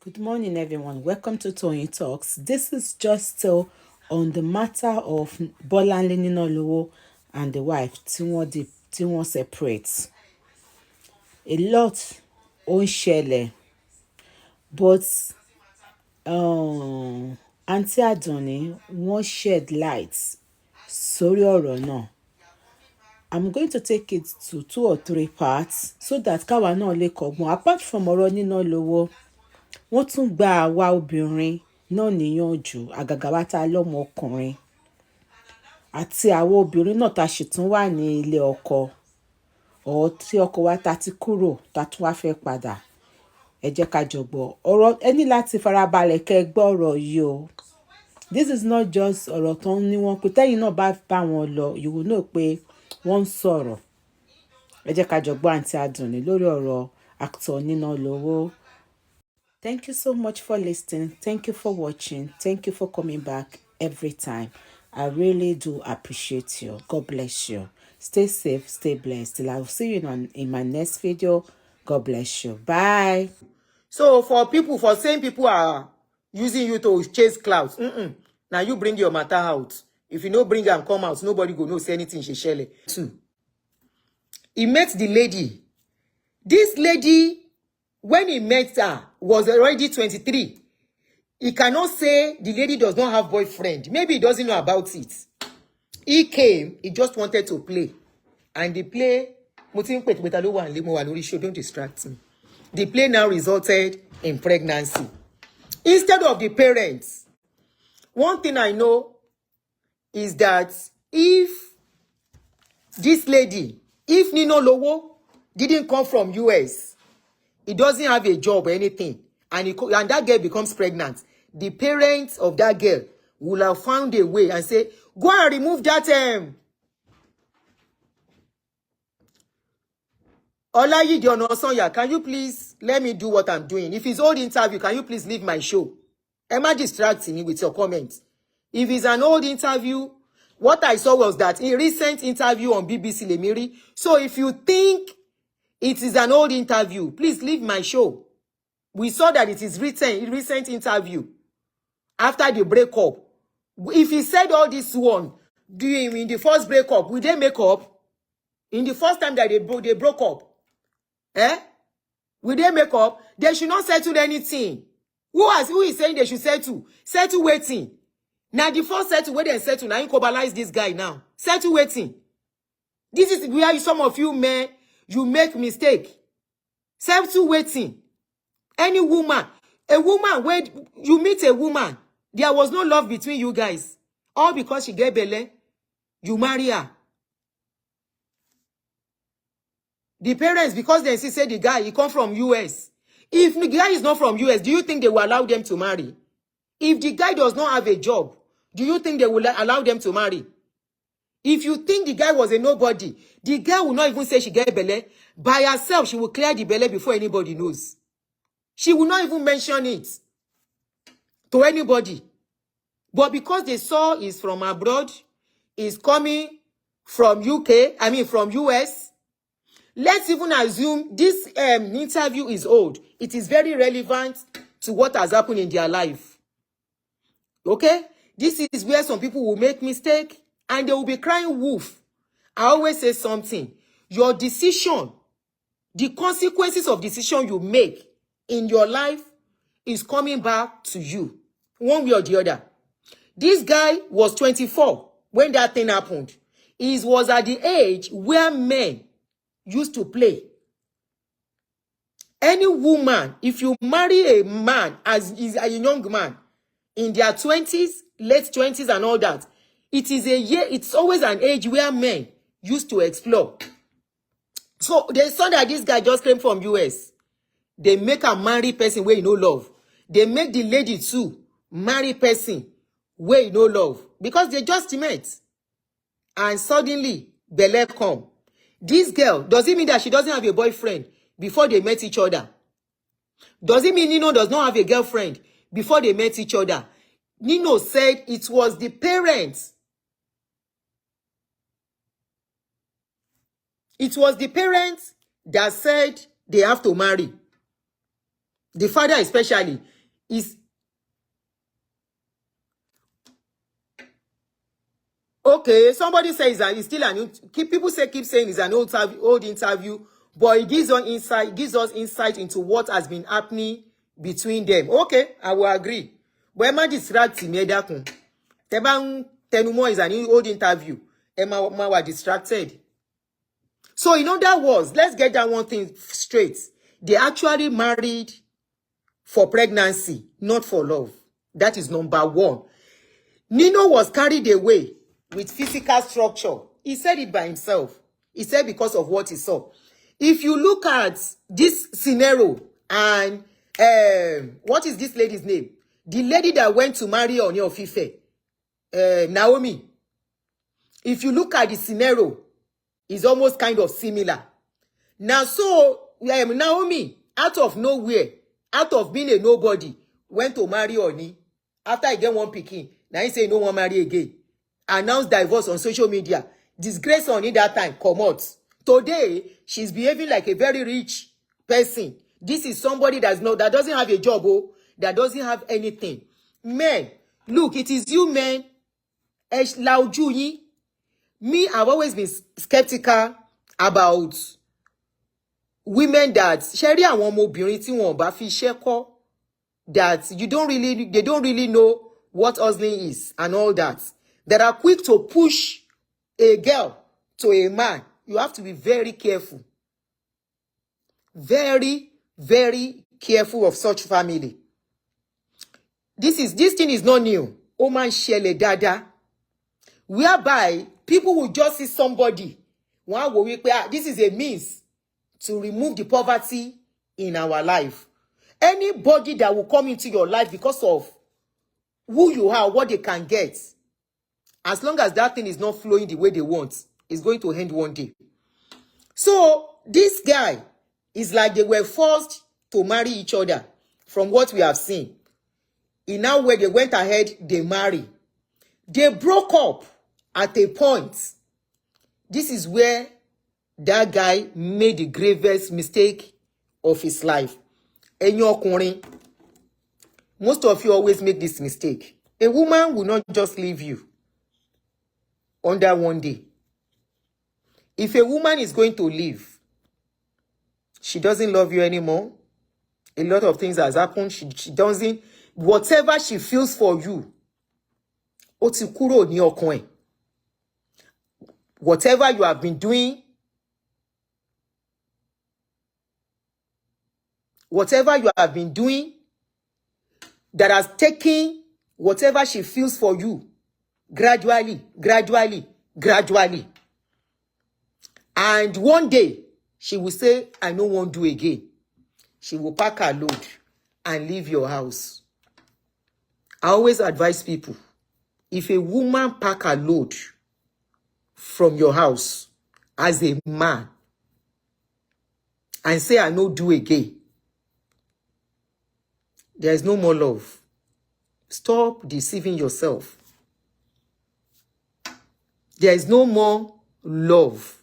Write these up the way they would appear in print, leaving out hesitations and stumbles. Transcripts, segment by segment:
Good morning, everyone. Welcome to Tony Talks. This is just still on the matter of Bolanle Ninalowo and the wife tí wọ́n separate. A lot ó ń ṣẹlẹ̀, but Aunty Aduuni wọ́n shed light sórí ọ̀rọ̀ náà. I'm going to take it to 2 or 3 parts so that káwa náà lè kọ́gbọ́n. Apart from ọ̀rọ̀ Ninalowo, wọ́n tún gba àwa obìnrin náà níyànjú, àgàgà wa tá a lọ́mọ ọkùnrin àti àwọn obìnrin náà tá a sì tún wà ní ilé ọkọ ọ̀ tí ọkọ wa ta ti kúrò tá tún wá fẹ́ padà. Ẹ jẹ́ ká jọ gbọ́ ọ̀rọ̀. Ẹ ní láti farabalẹ̀ kẹ́ ẹ gbọ́ ọ̀rọ̀ yìí o. This is not just ọ̀rọ̀ tó ń ní wọn pé tẹ́yìn náà bá bá wọn lọ you will know pé wọ́n ń sọ̀rọ̀. Ẹ jẹ́ ká jọ gbọ́ Aunty Aduuni lórí ọ̀rọ̀ actor Ninalowo. Thank you so much for listening. Thank you for watching. Thank you for coming back every time. I really do appreciate you. God bless you. Stay safe, stay blessed. Till I will see you in my next video. God bless you. Bye. So for saying people are using you to chase clouds, now you bring your matter out. If you no bring and come out, nobody go know say anything she share. Two. He met the lady. This lady, when he met her, was already 23. He cannot say the lady does not have boyfriend. Maybe he doesn't know about it. He came, he just wanted to play. And the play, don't distract me. The play now resulted in pregnancy. Instead of the parents, one thing I know is that if this lady, if Ninalowo didn't come from US, he doesn't have a job or anything, and that girl becomes pregnant, the parents of that girl will have found a way and say, go and remove that Olayide Onasonya, can you please let me do what I'm doing? If it's old interview, can you please leave my show? Am I distracting me with your comments? If it's an old interview, what I saw was that in recent interview on BBC Lemiri. So if you think it is an old interview, please leave my show. We saw that it is recent interview after the breakup. If he said all this one in the first breakup, will they make up? In the first time that they broke up, will they make up? They should not settle anything. Who is saying they should settle? Settle waiting. Now the first settle where they settle, now you cobalize this guy now. Settle waiting. This is where some of you men, you make mistake. Settle waiting. Any woman, a woman, when you meet a woman, there was no love between you guys. All because she gave belly, you marry her. The parents, because they say the guy, he come from US. If the guy is not from US, do you think they will allow them to marry? If the guy does not have a job, do you think they will allow them to marry? If you think the guy was a nobody, the girl will not even say she get belly. By herself, she will clear the belly before anybody knows. She will not even mention it to anybody. But because they saw he's from abroad, he's coming from from US, let's even assume this interview is old. It is very relevant to what has happened in their life. Okay? This is where some people will make mistake and they will be crying wolf. I always say something. Your decision, the consequences of decision you make in your life is coming back to you, one way or the other. This guy was 24 when that thing happened. He was at the age where men used to play. Any woman, if you marry a man as is a young man in their 20s, late 20s and all that, it's always an age where men used to explore. So they saw that this guy just came from US. They make a marry person where you no love. They make the lady too marry person where you no love. Because they just met. And suddenly, belle come. This girl, does it mean that she doesn't have a boyfriend before they met each other? Does it mean Nino does not have a girlfriend before they met each other? Nino said it was the parents. It was the parents that said they have to marry. The father especially. Is okay. Somebody says that it's still people keep saying it's an old interview, but it gives us insight into what has been happening between them. Okay, I will agree. But Emma distract me, Dakun. Tebang Tenumo is an old interview. Emma were distracted. So in other words, let's get that one thing straight. They actually married for pregnancy, not for love. That is number one. Nino was carried away with physical structure. He said it by himself. He said because of what he saw. If you look at this scenario and what is this lady's name? The lady that went to marry Ooni of Ife, Naomi. If you look at the scenario, it's almost kind of similar. Now, so Naomi, out of nowhere, out of being a nobody, went to marry Ooni. After I get one pikin, now he say no one marry again. Announced divorce on social media. Disgrace Ooni that time, come out. Today, she's behaving like a very rich person. This is somebody that doesn't have a job, that doesn't have anything. Men, look, it is you men. Me, I've always been skeptical about women that Sherry and one more that they don't really know what hustling is and all that. That are quick to push a girl to a man. You have to be very careful. Very, very careful of such family. This thing is not new. Oman shele dada. Whereby people will just see somebody. This is a means to remove the poverty in our life. Anybody that will come into your life because of who you are, what they can get, as long as that thing is not flowing the way they want, it's going to end one day. So this guy is like they were forced to marry each other from what we have seen. In now where they went ahead, they marry. They broke up at a point. This is where that guy made the gravest mistake of his life. Most of you always make this mistake. A woman will not just leave you under one day. If a woman is going to leave, she doesn't love you anymore. A lot of things has happened. She doesn't. Whatever she feels for you, ó ti kúrò ní ọkàn ẹ̀. Whatever you have been doing, that has taken whatever she feels for you gradually. And one day, she will say, I no want to do again. She will pack her load and leave your house. I always advise people, if a woman pack her load from your house as a man and say, I no do again, there is no more love. Stop deceiving yourself. There is no more love.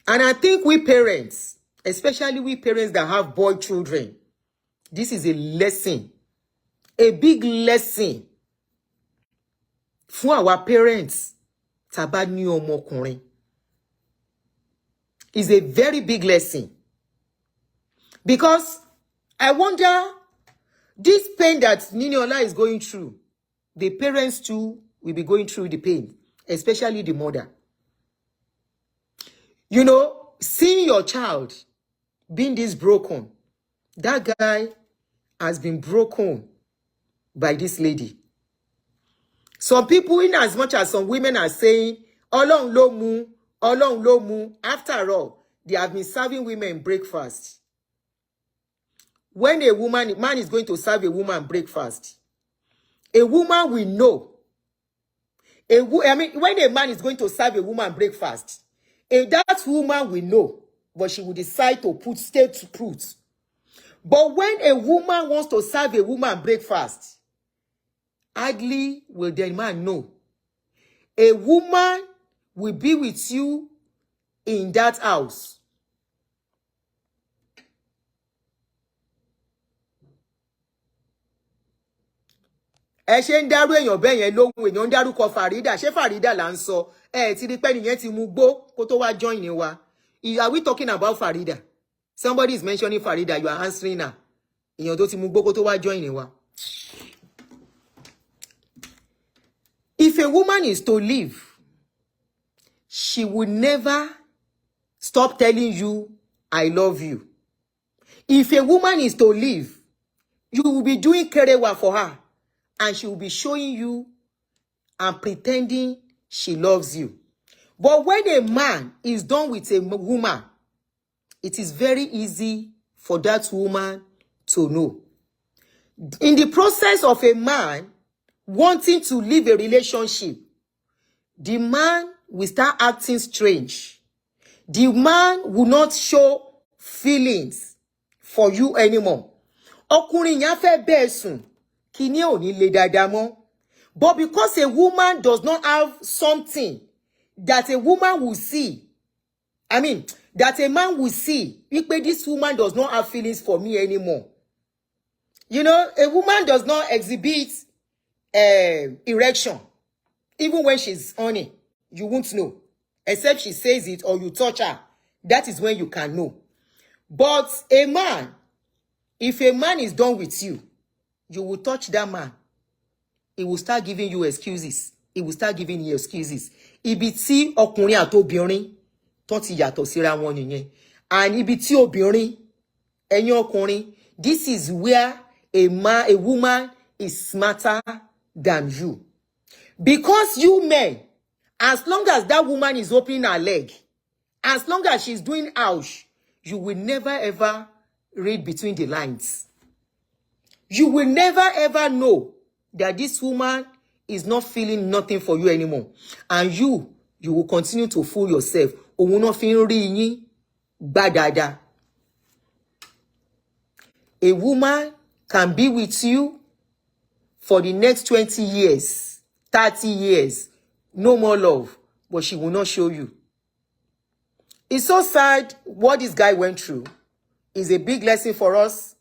And I think we parents, especially we parents that have boy children, this is a lesson, a big lesson for our parents. Taba ni ọmọkùnrin is a very big lesson. Because I wonder, this pain that Niniola is going through, the parents too will be going through the pain, especially the mother. You know, seeing your child being this broken, that guy has been broken by this lady. Some people, in as much as some women are saying, Ọlọ́run ló mú, after all, they have been serving women breakfast. When man is going to serve a woman breakfast, a woman will know. When a man is going to serve a woman breakfast, that woman will know, but she will decide to stay to put. But when a woman wants to serve a woman breakfast, hardly will the man know. A woman will be with you in that house. ẹ ṣe ń dárú èèyàn bẹ́ẹ̀ yẹn lóhùn èèyàn ń dárúkọ Farida ṣé Farida là ń sọ ẹ ti rí pé nìyẹn ti mú gbó kó tó wá join wa. Are we talking about Farida? Somebody is mentioning Farida, you are answering her. Èèyàn tó ti mú gbó kó tó wá join wa. If a woman is to live, she will never stop telling you, I love you. If a woman is to live, you will be doing kerewa for her, and she will be showing you and pretending she loves you. But when a man is done with a woman, it is very easy for that woman to know. In the process of a man wanting to leave a relationship, the man will start acting strange. The man will not show feelings for you anymore. Ọkùnrin yẹn fẹ́ bẹ́ẹ̀ sùn, kíní ò ní lè dáadáa mọ́. But because a woman does not have something that a woman will see, that a man will see, this woman does not have feelings for me anymore. You know, a woman does not exhibit erection. Even when she's on it, you won't know. Except she says it or you touch her. That is when you can know. But a man, if a man is done with you, you will touch that man. He will start giving you excuses. He will start giving you excuses. Ibi tí ọkùnrin àti obìnrin tó ti yàtọ̀ síra wọn nìyẹn. And ibi tí obìnrin, ẹ̀yin ọkùnrin, this is where a woman is smarter than you. Because you men, as long as that woman is opening her leg, as long as she's doing ouch, you will never ever read between the lines. You will never ever know that this woman is not feeling nothing for you anymore. And you will continue to fool yourself. Òun náà fi ń rí yín gbàdàdà. A woman can be with you for the next 20 years, 30 years, no more love, but she will not show you. It's so sad what this guy went through. It's a big lesson for us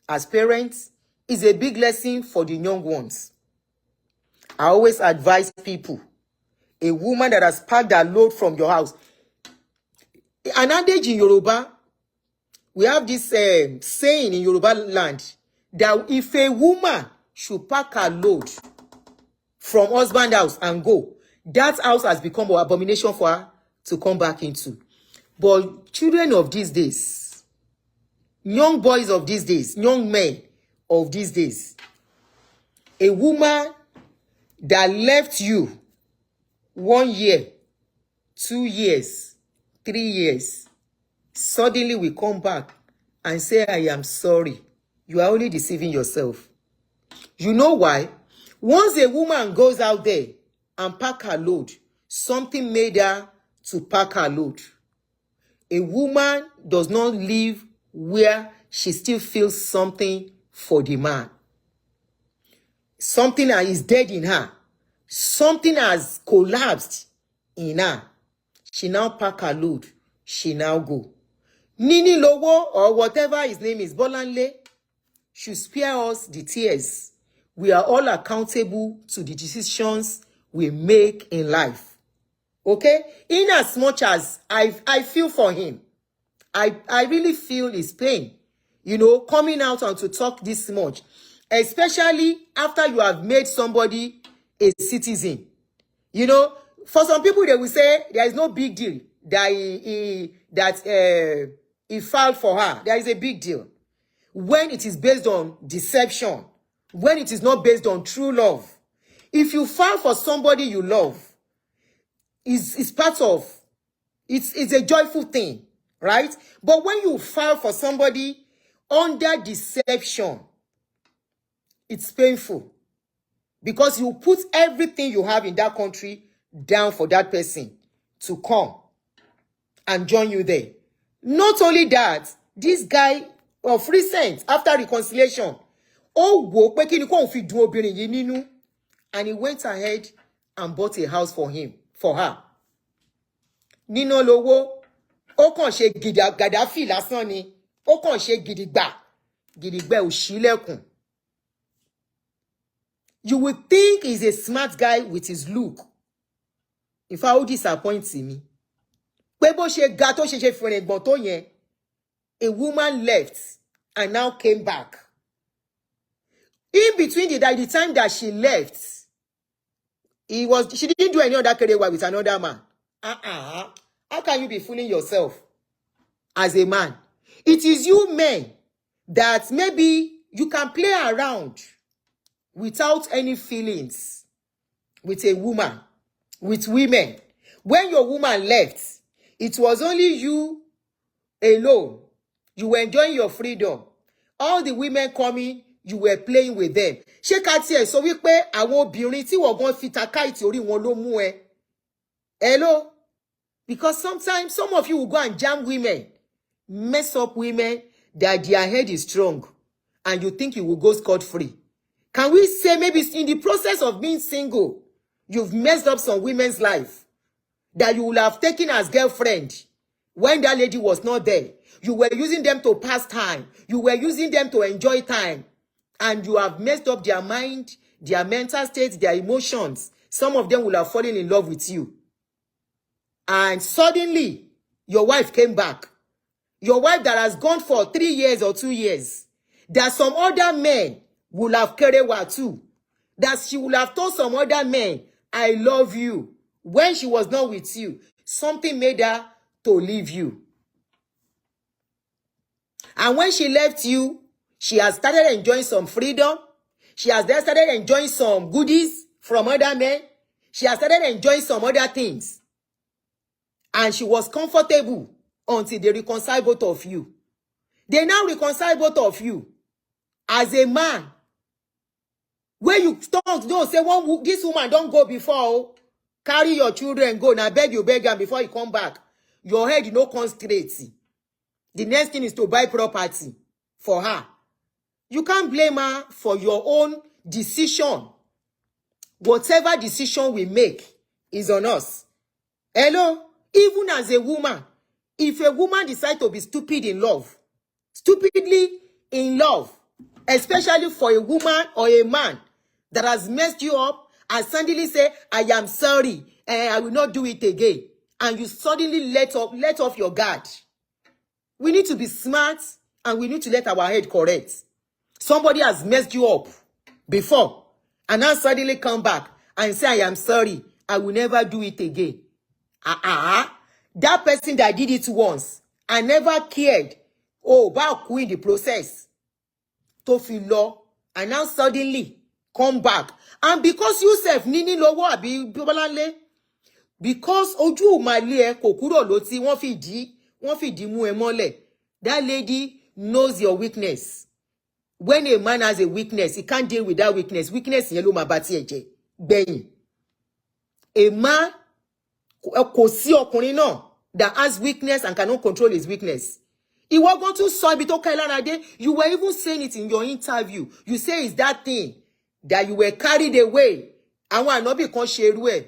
as parents. It's a big lesson for the young ones. I always advise people, a woman that has packed her load from your house. An adage in Yoruba, we have this saying in Yoruba land, that if a woman should pack her load from husband's house and go, that house has become an abomination for her to come back into. But children of these days, young boys of these days, young men of these days, a woman that left you 1 year, 2 years, 3 years, suddenly will come back and say, I am sorry. You are only deceiving yourself. You know why? Once a woman goes out there and pack her load, something made her to pack her load. A woman does not live where she still feels something for the man. Something that is dead in her. Something has collapsed in her. She now pack her load. She now go. Ninalowo, or whatever his name is, Bolanle, should spare us the tears. We are all accountable to the decisions we make in life. Okay? In as much as I feel for him, I really feel his pain, you know, coming out and to talk this much, especially after you have made somebody a citizen. You know, for some people, they will say there is no big deal that he filed for her. There is a big deal. When it is based on deception, when it is not based on true love. If you file for somebody you love, it's part of, it's a joyful thing, right? But when you file for somebody under deception, it's painful. Because you put everything you have in that country down for that person to come and join you there. Not only that, this guy of recent, after reconciliation, and he went ahead and bought a house for her. Ninalowo, ó kàn ṣe Gaddafi lásán ni, ó kàn ṣe gidigba ò ṣílẹ̀kùn. You would think he's a smart guy with his look. If I would disappoint me. Pé bó ṣe ga tó ṣe fún ẹ̀gbọ́n tó yẹn, a woman left and now came back. In between the time that she left, she didn't do any other kerewa with another man. How can you be fooling yourself as a man? It is you men that maybe you can play around without any feelings with a woman, with women. When your woman left, it was only you alone. You were enjoying your freedom. All the women coming, you were playing with them. Ṣé ká tiẹ̀ sọ wípé àwọn obìnrin tí wọ́n gan fi takáìtì orí wọn ló mú ẹ? Hello? Because sometimes some of you will go and jam women, mess up women that their head is strong, and you think you will go scot-free. Can we say maybe in the process of being single, you've messed up some women's life that you will have taken as girlfriend when that lady was not there? You were using them to pass time. You were using them to enjoy time. And you have messed up their mind, their mental state, their emotions. Some of them will have fallen in love with you. And suddenly, your wife came back. Your wife that has gone for 3 years or 2 years. That some other men will have kerewa too. That she will have told some other men, I love you. When she was not with you, something made her to leave you. And when she left you, she has started enjoying some freedom. She has then started enjoying some goodies from other men. She has started enjoying some other things. And she was comfortable until they reconcile both of you. They now reconcile both of you. As a man, when you don't say, this woman don't go before, carry your children, go, now beg them before you come back. Your head, no straight. The next thing is to buy property for her. You can't blame her for your own decision. Whatever decision we make is on us. Hello? Even as a woman, if a woman decides to be stupid in love, stupidly in love, especially for a woman or a man that has messed you up and suddenly say, I am sorry, and I will not do it again, and you suddenly let off your guard. We need to be smart and we need to let our head correct. Somebody has messed you up before and now suddenly come back and say, I am sorry, I will never do it again. That person that did it once and never cared, back in the process, to feel law, and now suddenly come back. And because you self, Ninalowo àbí Bolanle, because ojú male kò kúrò lótí, wọ́n fìdí mú ẹ mọ́lẹ̀. That lady knows your weakness. When a man has a weakness, he can't deal with that weakness. Weakness yẹn ló máa bá tiẹ̀ jẹ́ gbẹ̀yìn. A man kò sí ọkùnrin náà that has weakness and cannot control his weakness. Ìwọ gan tún sọ ibi tó ká ẹ lára dé. You were even saying it in your interview. You say it's that thing that you were carried away. Àwọn ànábì kan ṣe irú ẹ̀.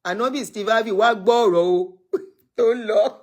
Ànábì Steve Harvey wá gbọ́ ọ̀rọ̀ o tó ń lọ.